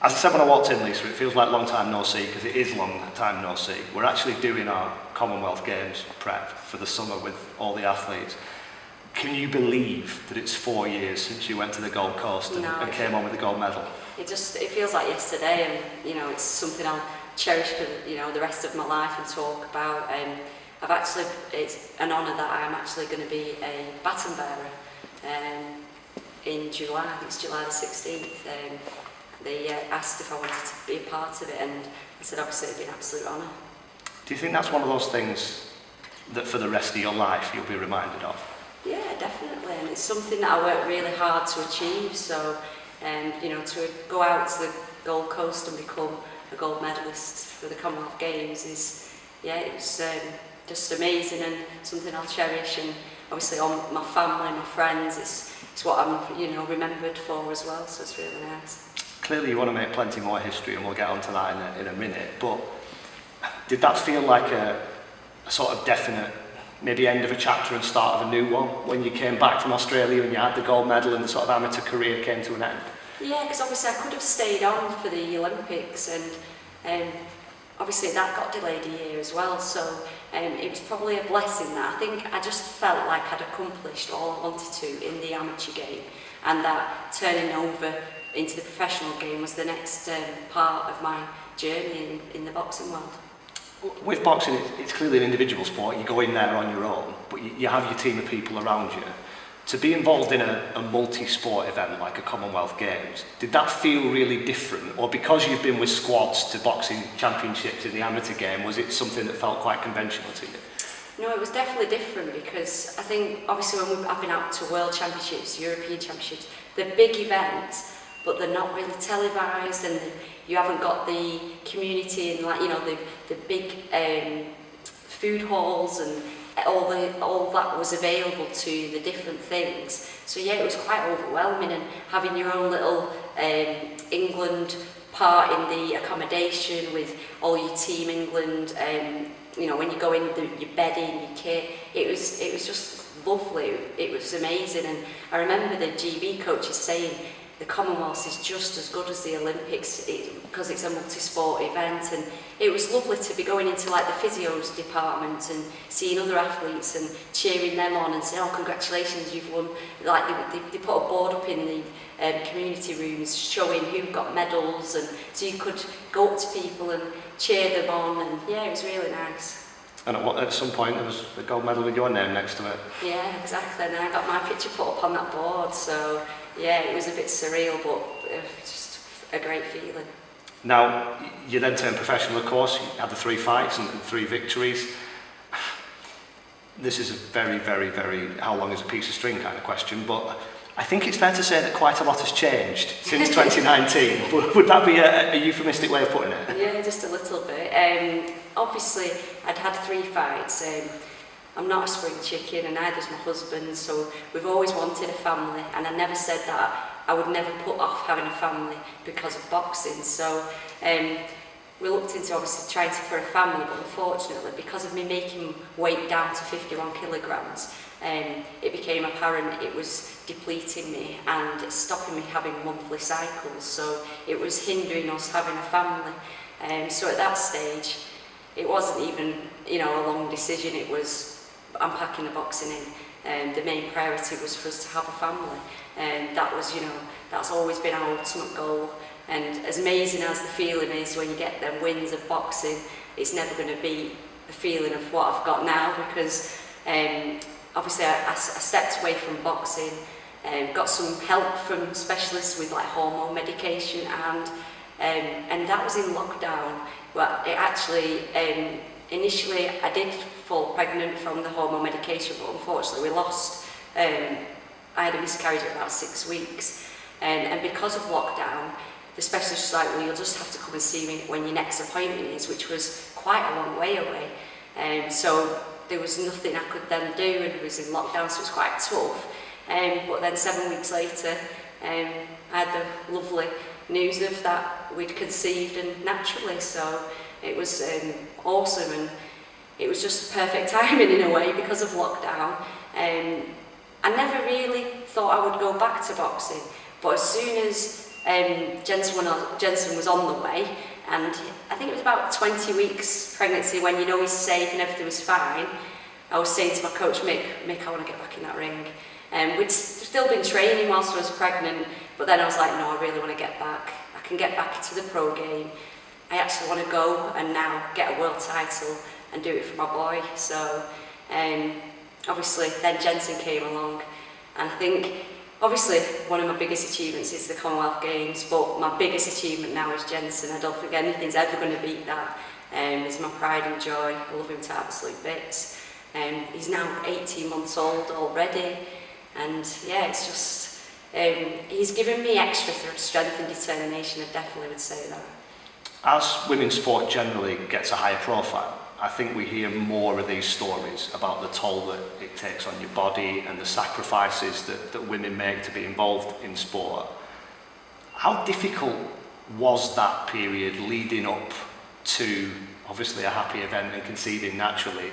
As I said when I walked in, Lisa, it feels like long time no see, because it is long time no see. We're actually doing our Commonwealth Games prep for the summer with all the athletes. Can you believe that it's 4 years since you went to the Gold Coast and came on with the gold medal? It feels like yesterday, and it's something I'll cherish for the rest of my life and talk about. It's an honour that I'm actually going to be a baton bearer in July. I think it's July the 16th. They asked if I wanted to be a part of it, and I said obviously it'd be an absolute honour. Do you think that's one of those things that for the rest of your life you'll be reminded of? Yeah, definitely, and it's something that I worked really hard to achieve. So, to go out to the Gold Coast and become a gold medalist for the Commonwealth Games it's just amazing and something I'll cherish. And obviously, all my family, my friends, it's what I'm remembered for as well. So it's really nice. Clearly, you want to make plenty more history, and we'll get onto that in a minute. But did that feel like a sort of definite, maybe end of a chapter and start of a new one when you came back from Australia and you had the gold medal and the sort of amateur career came to an end? Yeah, because obviously I could have stayed on for the Olympics, and obviously that got delayed a year as well. So it was probably a blessing that I think I just felt like I'd accomplished all I wanted to in the amateur game, and that turning over into the professional game was the next part of my journey in the boxing world. With boxing, it's clearly an individual sport. You go in there on your own, but you have your team of people around you. To be involved in a multi-sport event like a Commonwealth Games, did that feel really different? Or because you've been with squads to boxing championships in the amateur game, was it something that felt quite conventional to you? No, it was definitely different, because I think obviously when I've been out to World Championships, European Championships, they're big events, but they're not really televised, and you haven't got the community and the big food halls and all that was available to the different things. So yeah, it was quite overwhelming, and having your own little England part in the accommodation with all your Team England, when you go in your bedding, your kit, it was just lovely. It was amazing, and I remember the GB coaches saying the Commonwealth is just as good as the Olympics because it's a multi-sport event, and it was lovely to be going into like the physios department and seeing other athletes and cheering them on and saying, oh, congratulations, you've won. Like they put a board up in the community rooms showing who got medals, and so you could go up to people and cheer them on, and yeah, it was really nice. And at some point there was a gold medal with your name next to it. Yeah, exactly, and I got my picture put up on that board, so yeah, it was a bit surreal, but just a great feeling. Now, you then turned professional, of course. You had the 3 fights and 3 victories. This is a very, very, very how long is a piece of string kind of question, but I think it's fair to say that quite a lot has changed since 2019. Would that be a euphemistic way of putting it? Yeah, just a little bit. Obviously, I'd had 3 fights. I'm not a spring chicken, and neither's my husband, so we've always wanted a family, and I never said that I would never put off having a family because of boxing. So we looked into obviously trying for a family, but unfortunately, because of me making weight down to 51 kilograms, it became apparent it was depleting me and stopping me having monthly cycles, so it was hindering us having a family. So at that stage, it wasn't even a long decision. It was, I'm packing the boxing in. The main priority was for us to have a family, and that was, that's always been our ultimate goal. And as amazing as the feeling is when you get them wins of boxing, it's never going to be the feeling of what I've got now, because obviously I stepped away from boxing, got some help from specialists with like hormone medication, and that was in lockdown. Well, it actually initially I did fall pregnant from the hormone medication, but unfortunately we lost. I had a miscarriage at about 6 weeks, and because of lockdown, the specialist was like, well, you'll just have to come and see me when your next appointment is, which was quite a long way away. So there was nothing I could then do, and it was in lockdown, so it was quite tough. But then 7 weeks later, I had the lovely news of that we'd conceived, and naturally, so it was awesome, and it was just perfect timing in a way because of lockdown. I never really thought I would go back to boxing, but as soon as Jensen was on the way, and I think it was about 20 weeks pregnancy when you know he's safe and everything was fine. I was saying to my coach, Mick, I want to get back in that ring. We'd still been training whilst I was pregnant, but then I was like, no, I really want to get back. I can get back to the pro game. I actually want to go and now get a world title and do it for my boy. So obviously then Jensen came along, and I think obviously one of my biggest achievements is the Commonwealth Games, but my biggest achievement now is Jensen. I don't think anything's ever going to beat that. It's my pride and joy. I love him to absolute bits. He's now 18 months old already, and yeah, it's just he's given me extra strength and determination. I definitely would say that. As women's sport generally gets a higher profile, I think we hear more of these stories about the toll that it takes on your body and the sacrifices that women make to be involved in sport. How difficult was that period leading up to obviously a happy event and conceiving naturally,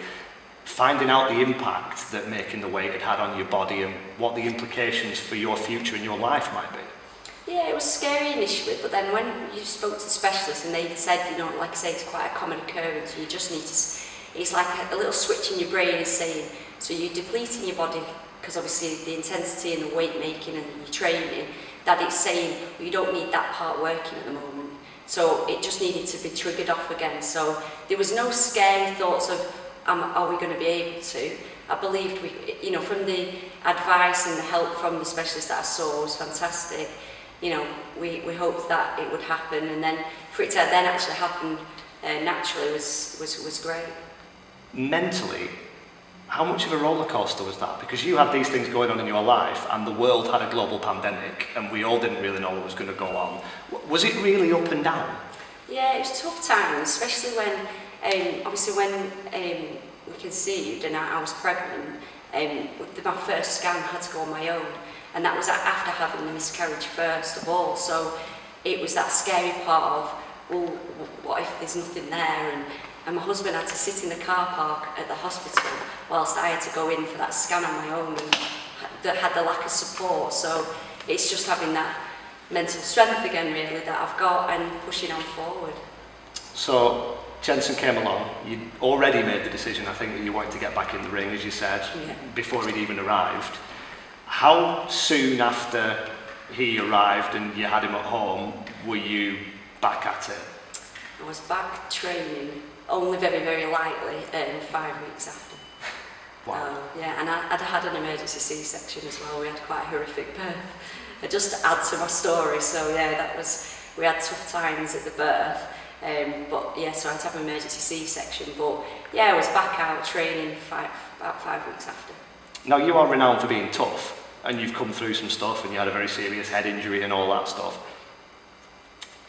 finding out the impact that making the weight had on your body and what the implications for your future and your life might be? Yeah, it was scary initially, but then when you spoke to the specialists and they said, you know, like I say, it's quite a common occurrence, you just need to, it's like a little switch in your brain is saying, so you're depleting your body, because obviously the intensity and the weight making and your training, that it's saying, well, you don't need that part working at the moment. So it just needed to be triggered off again. So there was no scary thoughts of, are we going to be able to? I believed we, you know, from the advice and the help from the specialists that I saw was fantastic. You know, we hoped that it would happen, and then for it to then actually happen naturally was great. Mentally, how much of a roller coaster was that? Because you had these things going on in your life, and the world had a global pandemic, and we all didn't really know what was going to go on. Was it really up and down? Yeah, it was tough times, especially when, obviously when we conceived and I was pregnant. My first scan had to go on my own. And that was after having the miscarriage first of all. So it was that scary part of, well, what if there's nothing there? And my husband had to sit in the car park at the hospital whilst I had to go in for that scan on my own, and that had the lack of support. So it's just having that mental strength again, really, that I've got, and pushing on forward. So Jensen came along. You'd already made the decision, I think, that you wanted to get back in the ring, as you said, before he'd even arrived. How soon after he arrived and you had him at home were you back at it? I was back training, only very, very lightly, 5 weeks after. Wow. Yeah, and I'd had an emergency C-section as well. We had quite a horrific birth. Just to add to my story, so yeah, we had tough times at the birth. But yeah, so I had to have an emergency C-section. But yeah, I was back out training about 5 weeks after. Now, you are renowned for being tough, and you've come through some stuff, and you had a very serious head injury and all that stuff.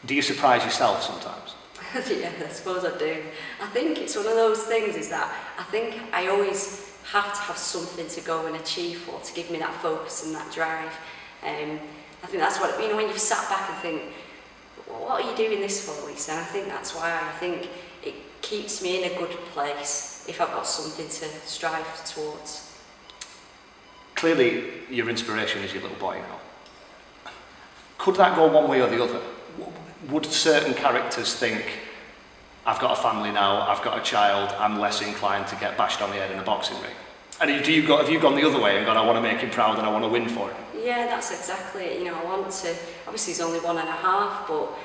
Do you surprise yourself sometimes? Yeah, I suppose I do. I think it's one of those things, is that I think I always have to have something to go and achieve for, to give me that focus and that drive. I think that's what, you know, when you've sat back and think, what are you doing this for, Lisa? And I think that's why I think it keeps me in a good place if I've got something to strive towards. Clearly, your inspiration is your little boy now. Could that go one way or the other? Would certain characters think, I've got a family now, I've got a child, I'm less inclined to get bashed on the head in the boxing ring? And have you gone the other way and gone, I want to make him proud and I want to win for him? Yeah, that's exactly it. You know, I want to, obviously he's only 1.5, but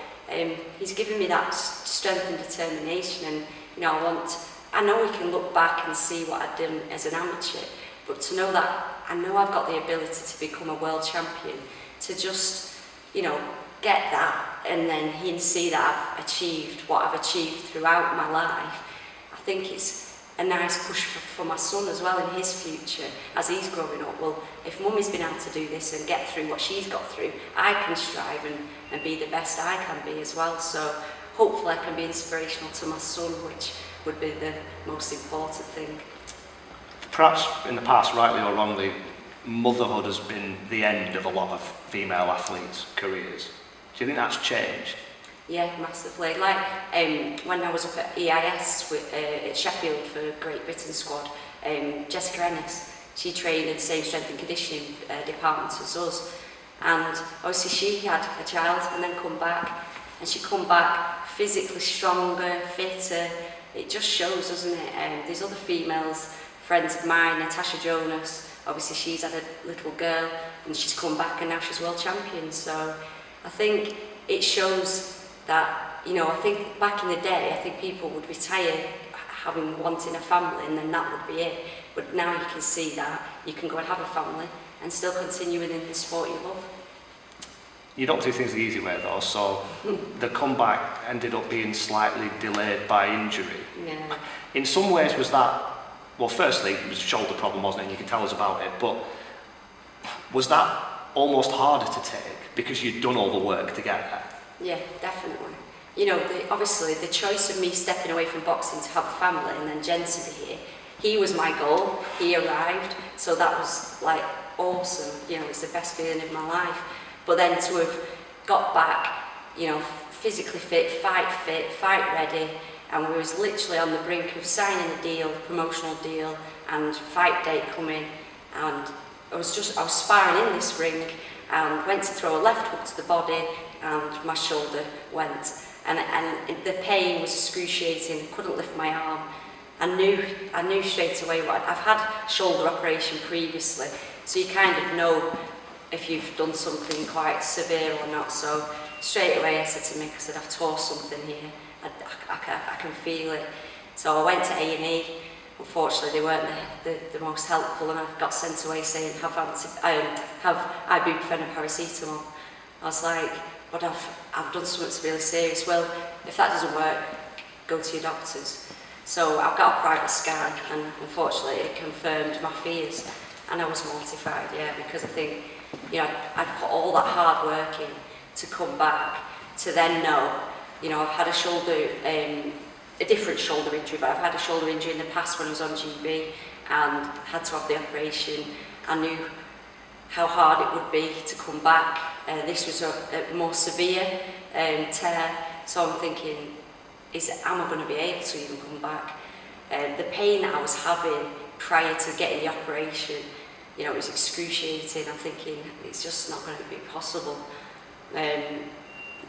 he's given me that strength and determination, and you know, I know he can look back and see what I've done as an amateur, but to know that I know I've got the ability to become a world champion, to just, you know, get that, and then he can see that I've achieved what I've achieved throughout my life. I think it's a nice push for my son as well in his future as he's growing up. Well, if mummy's been able to do this and get through what she's got through, I can strive and be the best I can be as well. So hopefully I can be inspirational to my son, which would be the most important thing. Perhaps in the past, rightly or wrongly, motherhood has been the end of a lot of female athletes' careers. Do you think that's changed? Yeah, massively. Like when I was up at EIS at Sheffield for Great Britain squad, Jessica Ennis, she trained in the same strength and conditioning department as us. And obviously she had a child and then come back, and she come back physically stronger, fitter. It just shows, doesn't it? There's other females, friends of mine, Natasha Jonas, obviously she's had a little girl and she's come back and now she's world champion. So I think it shows that, you know, I think back in the day, I think people would retire wanting a family and then that would be it. But now you can see that you can go and have a family and still continue within the sport you love. You don't do things the easy way though, so the comeback ended up being slightly delayed by injury. Yeah. In some ways was that, well firstly it was a shoulder problem, wasn't it, and you can tell us about it, but was that almost harder to take because you'd done all the work to get there? Yeah, definitely. You know, obviously the choice of me stepping away from boxing to have a family and then Jen to be here, he was my goal, he arrived, so that was like awesome, you know, it's the best feeling of my life. But then to have got back, you know, physically fit, fight ready, and we was literally on the brink of signing a deal, promotional deal, and fight date coming, and I was sparring in this ring, and went to throw a left hook to the body, and my shoulder went, and the pain was excruciating. I couldn't lift my arm. I knew straight away what I've had shoulder operation previously, so you kind of know if you've done something quite severe or not. So straight away I said to Mick, I said, I've tore something here, I can feel it. So I went to A&E, unfortunately they weren't the most helpful, and I got sent away saying have ibuprofen and paracetamol. I was like, but I've done something that's really serious. Well, if that doesn't work, go to your doctors. So I got a private scan, and unfortunately it confirmed my fears, and I was mortified, yeah, because I think, you know, I'd put all that hard work in to come back, to then know, you know, I've had a shoulder, a different shoulder injury, but I've had a shoulder injury in the past when I was on GB and had to have the operation. I knew how hard it would be to come back. This was a more severe tear, so I'm thinking, am I going to be able to even come back? The pain that I was having prior to getting the operation, you know, it was excruciating. I'm thinking, it's just not going to be possible.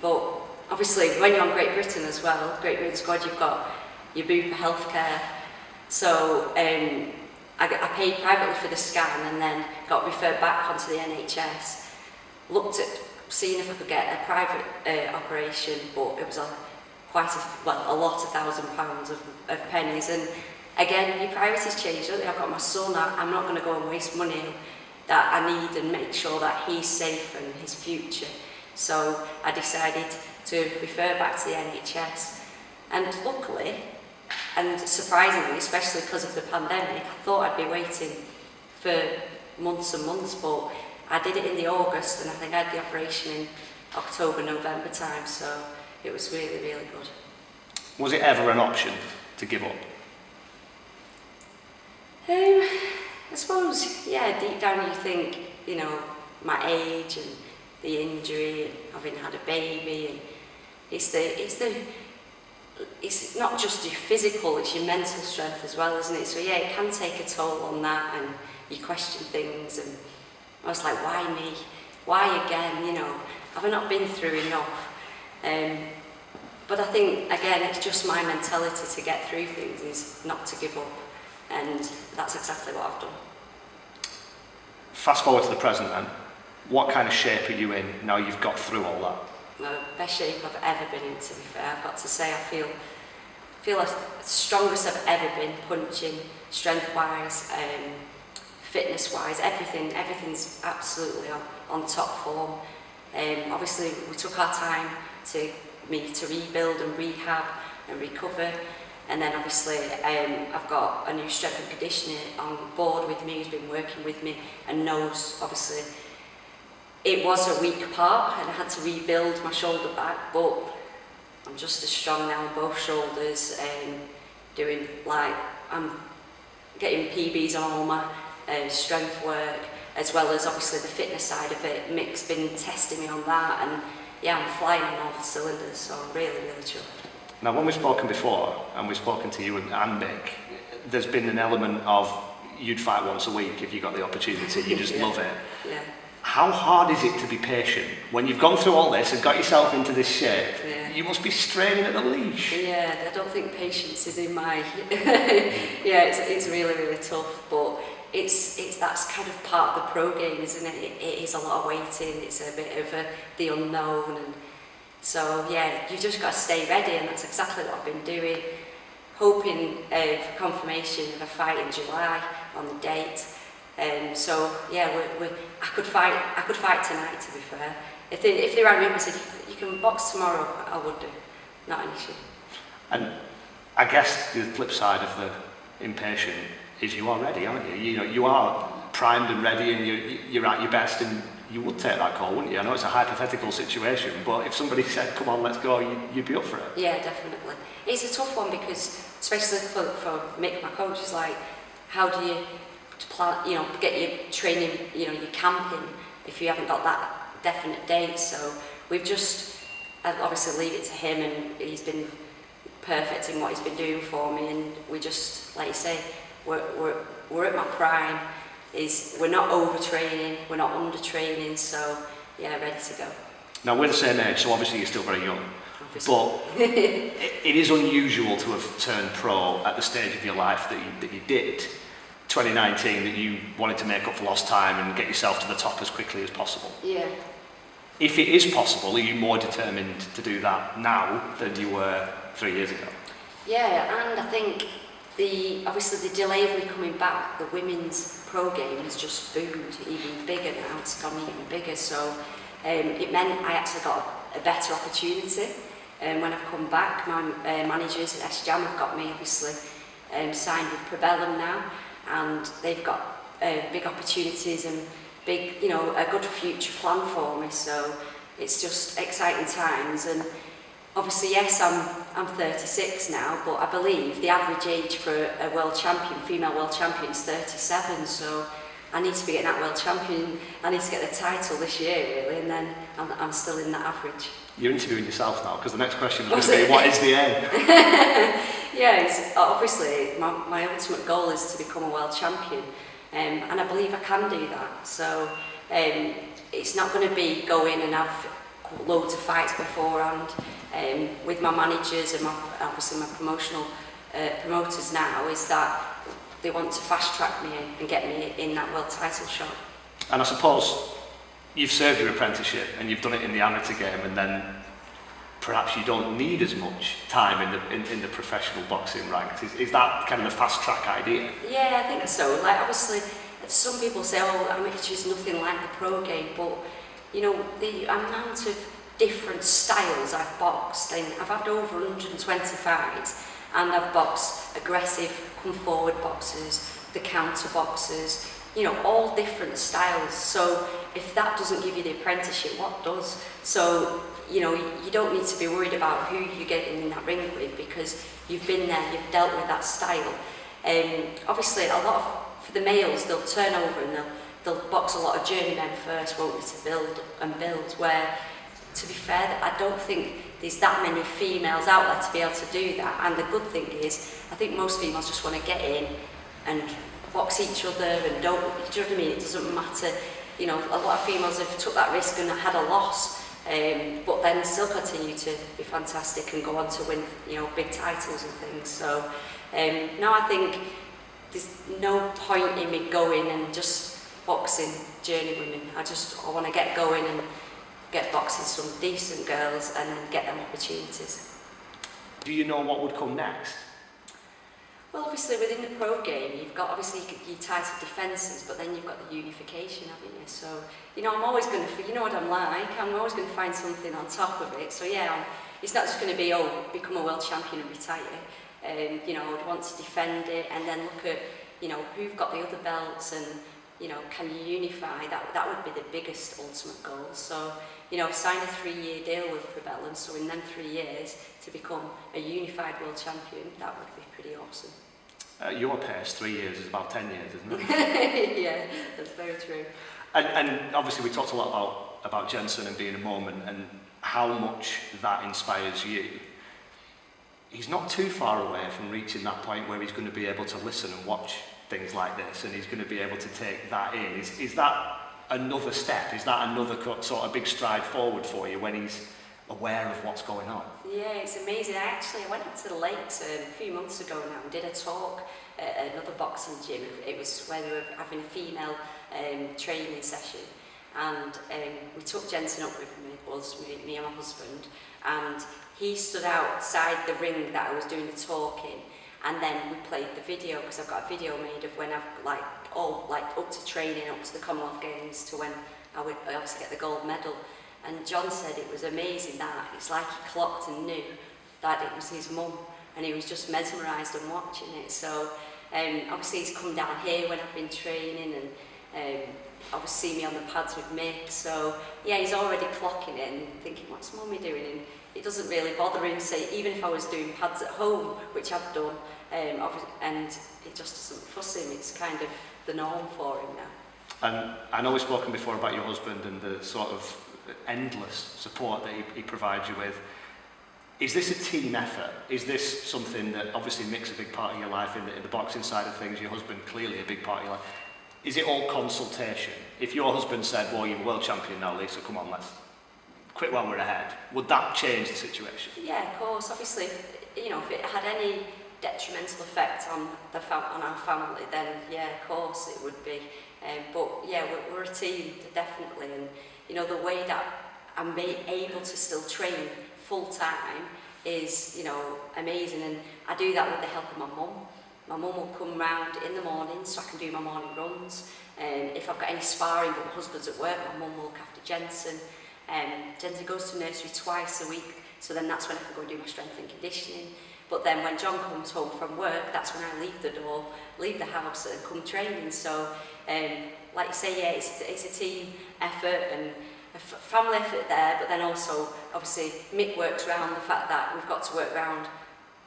But obviously, when you're on Great Britain as well, Great Britain squad, you've got your Bupa healthcare. So I paid privately for the scan and then got referred back onto the NHS. Looked at seeing if I could get a private operation, but it was a lot of £1,000 of pennies. And again, your priorities change, don't they? I've got my son, I'm not going to go and waste money that I need and make sure that he's safe and his future. So I decided to refer back to the NHS. And luckily, and surprisingly, especially because of the pandemic, I thought I'd be waiting for months and months, but I did it in the August, and I think I had the operation in October, November time, so it was really, really good. Was it ever an option to give up? I suppose, yeah, deep down you think, you know, my age and the injury and having had a baby, and it's not just your physical, it's your mental strength as well, isn't it? So yeah, it can take a toll on that, and you question things, and I was like, why me? Why again? You know, have I not been through enough? But I think, again, it's just my mentality to get through things, is not to give up, and that's exactly what I've done. Fast forward to the present then, what kind of shape are you in now you've got through all that? The best shape I've ever been in, to be fair. I've got to say, I feel as strongest I've ever been, punching, strength-wise, fitness-wise, everything's absolutely on top form. Obviously, we took our time to rebuild and rehab and recover, and then obviously I've got a new strength and conditioner on board with me, who's been working with me and knows, obviously, it was a weak part and I had to rebuild my shoulder back, but I'm just as strong now on both shoulders, I'm getting PBs on all my strength work, as well as obviously the fitness side of it. Mick's been testing me on that, and yeah, I'm flying on all the cylinders, so I'm really, really chuffed. Now, when we've spoken before, and we've spoken to you and Mick, there's been an element of you'd fight once a week if you got the opportunity, you just love it. Yeah. How hard is it to be patient when you've gone through all this and got yourself into this shape? Yeah. You must be straining at the leash. Yeah, I don't think patience is in my... yeah, it's really, really tough, but that's kind of part of the pro game, isn't it? It is a lot of waiting, it's a bit of the unknown, and so yeah, you've just got to stay ready, and that's exactly what I've been doing, hoping for confirmation of a fight in July on the date. So yeah, I could fight tonight, to be fair. If they rang me up and said you can box tomorrow, I would do, not an issue. And I guess the flip side of the impatient is you are ready, aren't you? You know, you are primed and ready, and you're at your best, and you would take that call, wouldn't you? I know it's a hypothetical situation, but if somebody said, "Come on, let's go," you'd be up for it. Yeah, definitely. It's a tough one because, especially for Mick, my coach, is like, how do you plan, get your training, your camping if you haven't got that definite date? So I obviously leave it to him, and he's been perfect in what he's been doing for me, and we just, like you say, we're at my prime. We're not overtraining, we're not undertraining, so yeah, ready to go. Now we're the same age, so obviously you're still very young. Obviously. But it is unusual to have turned pro at the stage of your life that you did. 2019, that you wanted to make up for lost time and get yourself to the top as quickly as possible. Yeah. If it is possible, are you more determined to do that now than you were 3 years ago? Yeah, and I think obviously the delay of me coming back, the women's pro game has just boomed even bigger now. It's gone even bigger, so it meant I actually got a better opportunity. When I've come back, my managers at SJAM have got me obviously signed with Probellum now, and they've got big opportunities and big, a good future plan for me. So it's just exciting times, and obviously, yes, I'm 36 now, but I believe the average age for a world champion, female world champion, is 37. So I need to be getting that world champion. I need to get the title this year, really, and then I'm still in that average. You're interviewing yourself now, because the next question is going to be, what is the aim? Yeah, obviously my ultimate goal is to become a world champion, and I believe I can do that. So it's not going to be go in and have loads of fights beforehand. With my managers and obviously my promoters now, is that they want to fast track me and get me in that world title shot. And I suppose you've served your apprenticeship and you've done it in the amateur game, and then perhaps you don't need as much time in the professional boxing ranks. Is that kind of the fast track idea? Yeah, I think so. Like, obviously, some people say, "Oh, amateur's nothing like the pro game," but the amount of different styles I've boxed, and I've had over 120 fights, and I've boxed aggressive, come forward boxers, the counter boxers, all different styles. So if that doesn't give you the apprenticeship, what does? So you don't need to be worried about who you're getting in that ring with, because you've been there, you've dealt with that style. Obviously, for the males, they'll turn over and they'll box a lot of journeymen first, won't they, to build, where, to be fair, I don't think there's that many females out there to be able to do that. And the good thing is, I think most females just want to get in and box each other and do you know what I mean? It doesn't matter. A lot of females have took that risk and had a loss, but then still continue to be fantastic and go on to win, big titles and things. So, no, I think there's no point in me going and just boxing journeywomen. I want to get going and get boxing some decent girls and then get them opportunities. Do you know what would come next? Well, obviously within the pro game, you've got obviously your title defences, but then you've got the unification, haven't you? So, I'm always going to, what I'm like, I'm always going to find something on top of it. So yeah, it's not just going to be, become a world champion and retire. I would want to defend it and then look at, who've got the other belts and, can you unify? That would be the biggest ultimate goal. So, I've signed a 3-year deal with Probellum, so in them 3 years to become a unified world champion, that would be pretty awesome. Your pace, 3 years is about 10 years, isn't it? Yeah, that's very true. And obviously we talked a lot about Jensen and being a moment and how much that inspires you. He's not too far away from reaching that point where he's going to be able to listen and watch things like this, and he's going to be able to take that in. Is that another step? Is that another sort of big stride forward for you when he's aware of what's going on? Yeah, it's amazing. I went into the Lakes a few months ago now and did a talk at another boxing gym. It was where they were having a female training session, and we took Jensen up with me and my husband, and he stood outside the ring that I was doing the talk in, and then we played the video, because I've got a video made of when I've up to training, up to the Commonwealth Games, to when I would obviously get the gold medal. And John said it was amazing that it's like he clocked and knew that it was his mum, and he was just mesmerised on watching it. So obviously he's come down here when I've been training, and obviously see me on the pads with Mick. So yeah, he's already clocking it and thinking, what's mummy doing? And it doesn't really bother him. So even if I was doing pads at home, which I've done, and it just doesn't fuss him, it's kind of the norm for him now. And I know we've spoken before about your husband and the sort of endless support that he provides you with. Is this a team effort? Is this something that obviously Mick's a big part of your life in the boxing side of things, your husband clearly a big part of your life? Is it all consultation? If your husband said, well, you're world champion now, Lisa, come on, let's quit while we're ahead, would that change the situation? Yeah, of course. Obviously, if it had any detrimental effect on our family, then yeah, of course it would be. But yeah, we're a team, definitely, and the way that I'm able to still train full time is amazing, and I do that with the help of my mum. My mum will come round in the morning so I can do my morning runs. If I've got any sparring but my husband's at work, my mum will look after Jensen. Jensen goes to nursery twice a week, so then that's when I can go and do my strength and conditioning. But then when John comes home from work, that's when I leave the house and come training. So like you say, yeah, it's a team effort and a family effort there, but then also obviously Mick works around the fact that we've got to work around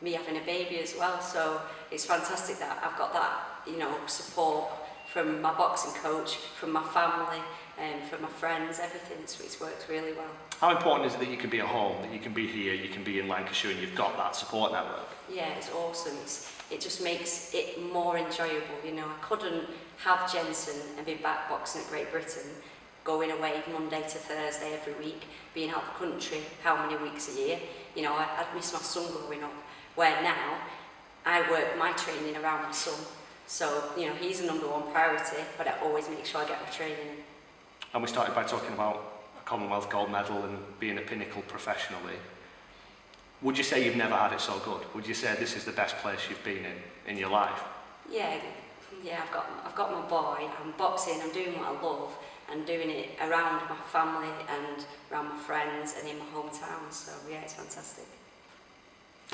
me having a baby as well. So it's fantastic that I've got that support from my boxing coach, from my family, and from my friends, everything. So it's worked really well. How important is it that you can be at home, that you can be here, you can be in Lancashire, and you've got that support network? Yeah, it's awesome. It just makes it more enjoyable. I couldn't have Jensen and be back boxing at Great Britain, going away Monday to Thursday every week, being out the country how many weeks a year. I'd miss my son growing up, where now I work my training around my son. So, he's the number one priority, but I always make sure I get my training in. And we started by talking about a Commonwealth gold medal and being a pinnacle professionally. Would you say you've never had it so good? Would you say this is the best place you've been in your life? Yeah, I've got my boy, I'm boxing, I'm doing what I love, and doing it around my family and around my friends and in my hometown. So yeah, it's fantastic.